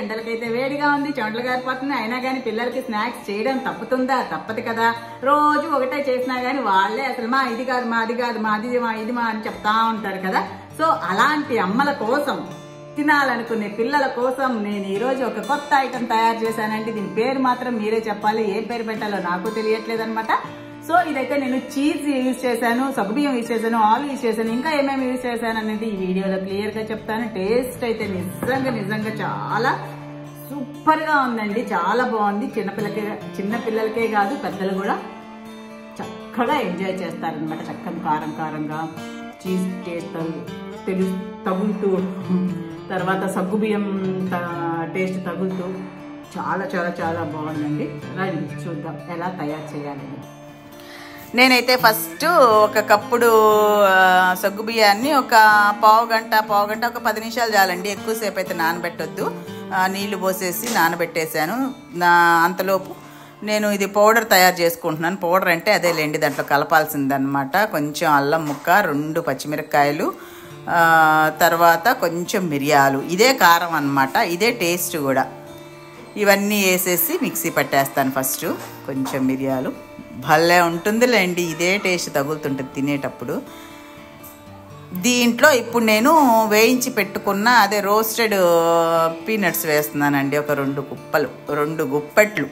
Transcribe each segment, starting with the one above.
ఎండలకైతే వేడిగా ఉంది, చెమటలు గారిపోతుంది. అయినా కానీ పిల్లలకి స్నాక్స్ చేయడం తప్పుతుందా? తప్పదు కదా. రోజు ఒకటే చేసినా గానీ వాళ్ళే అసలు మా ఇది కాదు, మా అది కాదు, మాది మా ఇది మా అని చెప్తా ఉంటారు కదా. సో అలాంటి అమ్మల కోసం, తినాలనుకునే పిల్లల కోసం నేను ఈరోజు ఒక కొత్త ఐటమ్ తయారు చేశానండి. దీని పేరు మాత్రం మీరే చెప్పాలి, ఏ పేరు పెట్టాలో నాకు తెలియట్లేదు అనమాట. సో ఇదైతే నేను చీజ్ యూజ్ చేశాను, సగ్గుబియ్యం యూజ్ చేశాను, ఆయిల్ యూజ్ చేశాను, ఇంకా ఏమేమి యూజ్ చేశాను అనేది ఈ వీడియోలో క్లియర్ గా చెప్తాను. టేస్ట్ అయితే నిజంగా చాలా సూపర్ గా ఉందండి, చాలా బాగుంది. చిన్న పిల్లలకే కాదు పెద్దలు కూడా చక్కగా ఎంజాయ్ చేస్తారనమాట. చక్కని కారంగా చీజ్ టేస్ట్ తగులుతూ, తర్వాత సగ్గుబియ్యం టేస్ట్ తగులుతూ చాలా బాగుందండి. రండి చూద్దాం ఎలా తయారు చేయాలని. నేనైతే ఫస్ట్ ఒక కప్పుడు సగ్గుబియ్యాన్ని ఒక పావు గంట ఒక 10 నిమిషాలు చాలండి, ఎక్కువసేపు అయితే నానబెట్టొద్దు. నీళ్లు పోసేసి నానబెట్టేశాను. అంతలోపు నేను ఇది పౌడర్ తయారు చేసుకుంటున్నాను. పౌడర్ అంటే అదేలేండి, దాంట్లో కలపాల్సిందనమాట. కొంచెం అల్లం ముక్క, 2 పచ్చిమిరపకాయలు, తర్వాత కొంచెం మిరియాలు, ఇదే కారం అన్నమాట, ఇదే టేస్ట్ కూడా. ఇవన్నీ వేసేసి మిక్సీ పట్టేస్తాను. ఫస్ట్ కొంచెం మిరియాలు, భలే ఉంటుందిలేండి, ఇదే టేస్ట్ తగులుతుంటుంది తినేటప్పుడు. దీంట్లో ఇప్పుడు నేను వేయించి పెట్టుకున్న అదే రోస్టెడ్ పీనట్స్ వేస్తున్నానండి. ఒక 2 గుప్పెట్లు,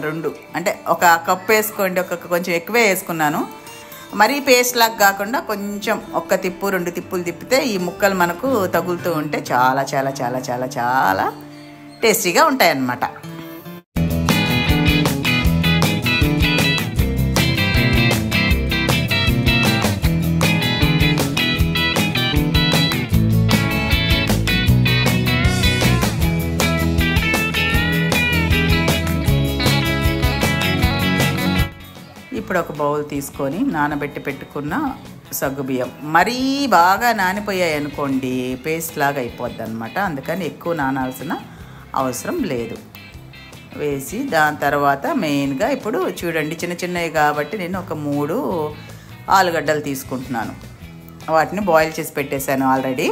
2 అంటే ఒక కప్పు వేసుకోండి, కొంచెం ఎక్కువే వేసుకున్నాను. మరీ పేస్ట్ లాగా కాకుండా కొంచెం 1 తిప్పు 2 తిప్పులు తిప్పితే ఈ ముక్కలు మనకు తగులుతూ ఉంటే చాలా టేస్టీగా ఉంటాయన్నమాట. ఇప్పుడు ఒక బౌల్ తీసుకొని నానబెట్టి పెట్టుకున్న సగ్గుబియ్యం, మరీ బాగా నానిపోయాయి అనుకోండి పేస్ట్ లాగా అయిపోద్ది అనమాట. అందుకని ఎక్కువ నానాల్సిన అవసరం లేదు. వేసి దాని తర్వాత మెయిన్గా ఇప్పుడు చూడండి, చిన్నవి కాబట్టి నేను ఒక 3 ఆలుగడ్డలు తీసుకుంటున్నాను. వాటిని బాయిల్ చేసి పెట్టేశాను ఆల్రెడీ.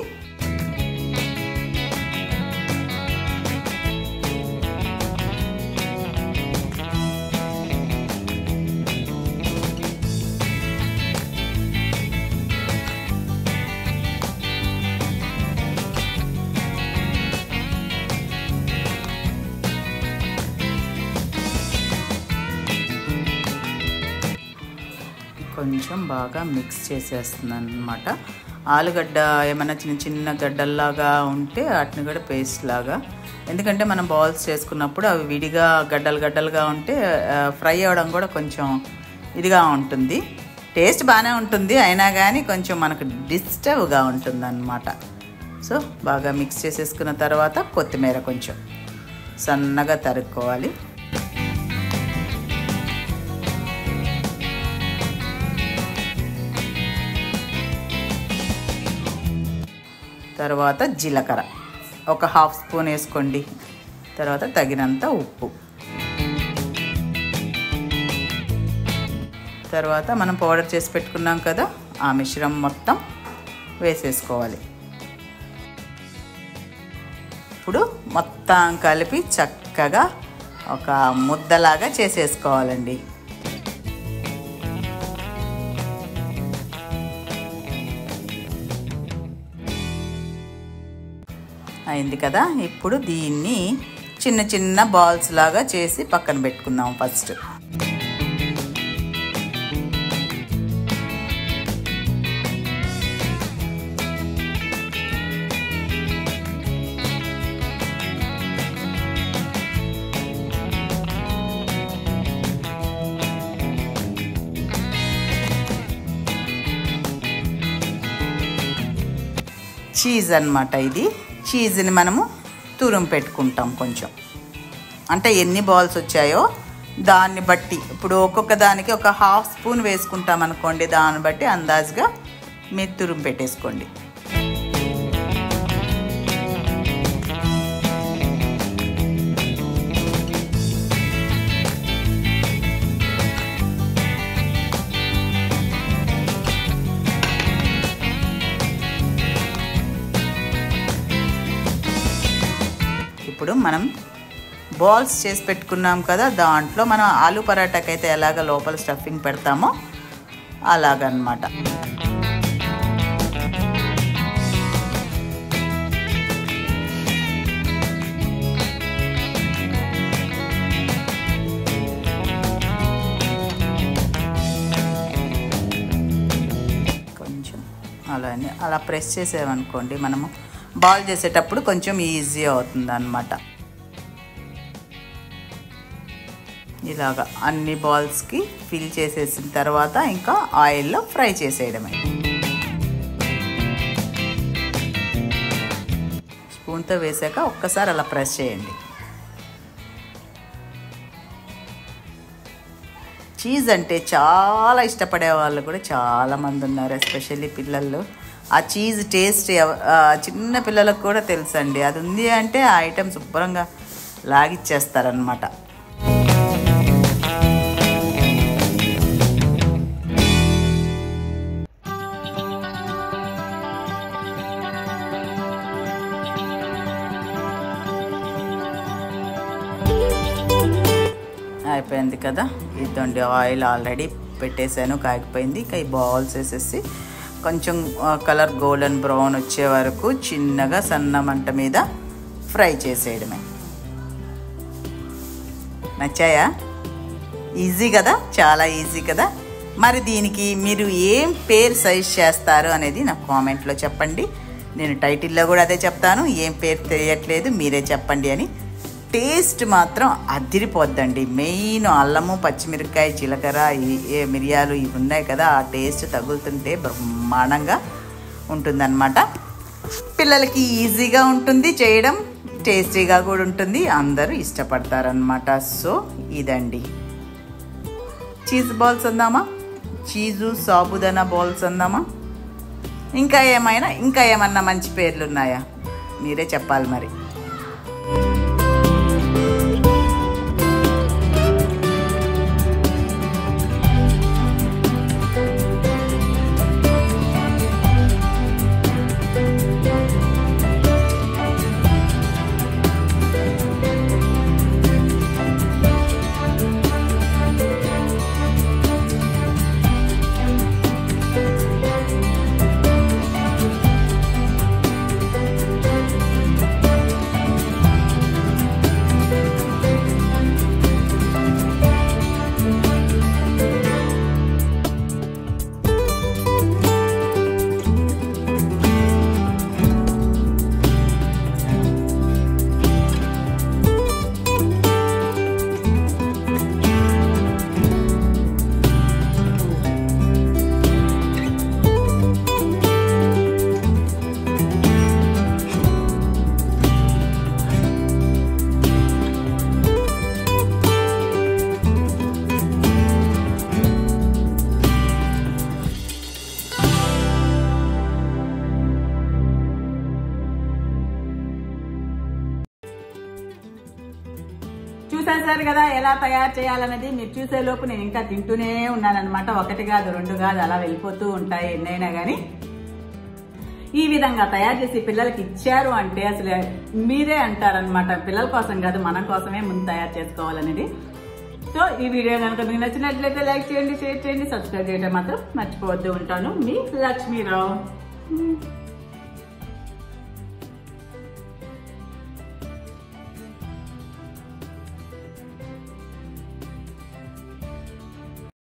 కొంచెం బాగా మిక్స్ చేసేస్తున్నాను అనమాట. ఆలుగడ్డ ఏమైనా చిన్న గడ్డల్లాగా ఉంటే వాటిని కూడా పేస్ట్ లాగా, ఎందుకంటే మనం బాల్స్ చేసుకున్నప్పుడు అవి విడిగా గడ్డలుగా ఉంటే ఫ్రై అవ్వడం కూడా కొంచెం ఇదిగా ఉంటుంది. టేస్ట్ బాగానే ఉంటుంది, అయినా కానీ కొంచెం మనకు డిస్టర్బ్గా ఉంటుంది అన్నమాట. సో బాగా మిక్స్ చేసేసుకున్న తర్వాత కొత్తిమీర కొంచెం సన్నగా తరుక్కోవాలి. తర్వాత జీలకర్ర ఒక 1/2 స్పూన్ వేసుకోండి. తర్వాత తగినంత ఉప్పు. తర్వాత మనం పౌడర్ చేసి పెట్టుకున్నాం కదా, ఆ మిశ్రమం మొత్తం వేసేసుకోవాలి. ఇప్పుడు మొత్తం కలిపి చక్కగా ఒక ముద్దలాగా చేసేసుకోవాలండి. అయింది కదా. ఇప్పుడు దీన్ని చిన్న బాల్స్ లాగా చేసి పక్కన పెట్టుకుందాం ఫస్ట్. చీజ్ అన్నమాట ఇది. చీజ్ని మనము తురుము పెట్టుకుంటాం కొంచెం, అంటే ఎన్ని బాల్స్ వచ్చాయో దాన్ని బట్టి. ఇప్పుడు ఒక్కొక్క దానికి ఒక 1/2 స్పూన్ వేసుకుంటాం అనుకోండి, దాన్ని బట్టి అందాజుగా మీరు తురుము పెట్టేసుకోండి. ఇప్పుడు మనం బాల్స్ చేసి పెట్టుకున్నాం కదా, దాంట్లో మనం ఆలు పరాటాకైతే ఎలాగ లోపల స్టఫింగ్ పెడతామో అలాగనమాట. కొంచెం అలా ప్రెస్ చేసామనుకోండి, మనము బాల్ చేసేటప్పుడు కొంచెం ఈజీ అవుతుంది అన్నమాట. ఇలాగా అన్ని బాల్స్కి ఫిల్ చేసేసిన తర్వాత ఇంకా ఆయిల్లో ఫ్రై చేసేయడమే. స్పూన్తో వేసాక ఒక్కసారి అలా ప్రెస్ చేయండి. చీజ్ అంటే చాలా ఇష్టపడే వాళ్ళు కూడా చాలామంది ఉన్నారు, ఎస్పెషల్లీ పిల్లలు. ఆ చీజ్ టేస్ట్ చిన్న పిల్లలకు కూడా తెలుసండి. అది ఉంది అంటే ఆ ఐటెం శుభ్రంగా లాగిచ్చేస్తారనమాట. అయిపోయింది కదా, ఇదండి ఆయిల్ ఆల్రెడీ పెట్టేసాను, కాగిపోయింది. ఇక ఈ బాల్స్ వేసేసి కొంచెం కలర్ గోల్డెన్ బ్రౌన్ వచ్చే వరకు చిన్నగా సన్న మంట మీద ఫ్రై చేసేయడమే. నచ్చాయా? ఈజీ కదా, చాలా ఈజీ కదా. మరి దీనికి మీరు ఏం పేరు సజెస్ట్ చేస్తారు అనేది నాకు కామెంట్లో చెప్పండి. నేను టైటిల్లో కూడా అదే చెప్తాను, ఏం పేరు తెలియట్లేదు మీరే చెప్పండి అని. టేస్ట్ మాత్రం అదిరిపోద్దండి. మెయిన్ అల్లము, పచ్చిమిరపకాయ, జీలకర్ర, మిరియాలు ఇవి ఉన్నాయి కదా, ఆ టేస్ట్ తగులుతుంటే బ్రహ్మాండంగా ఉంటుందన్నమాట. పిల్లలకి ఈజీగా ఉంటుంది చేయడం, టేస్టీగా కూడా ఉంటుంది, అందరూ ఇష్టపడతారనమాట. సో ఇదండి చీజ్ బాల్స్ అందామా, చీజు సాబుదానా బాల్స్ అందామా, ఇంకా ఏమన్నా మంచి పేర్లు ఉన్నాయా మీరే చెప్పాలి మరి. చూసేసారు కదా ఎలా తయారు చేయాలనేది. మీరు చూసేలోపు నేను ఇంకా తింటూనే ఉన్నానన్నమాట. ఒకటి కాదు, రెండు కాదు, అలా వెళ్ళిపోతూ ఉంటాయి ఎన్నైనా కానీ. ఈ విధంగా తయారు చేసి పిల్లలకి ఇచ్చారు అంటే అసలు మీరే అంటారనమాట, పిల్లల కోసం కాదు మన కోసమే ముందు తయారు చేసుకోవాలనేది. సో ఈ వీడియో కనుక మీకు నచ్చినట్లయితే లైక్ చేయండి, షేర్ చేయండి, సబ్స్క్రైబ్ చేయడం మాత్రం మర్చిపోవద్దు. ఉంటాను, మీ లక్ష్మీరావు.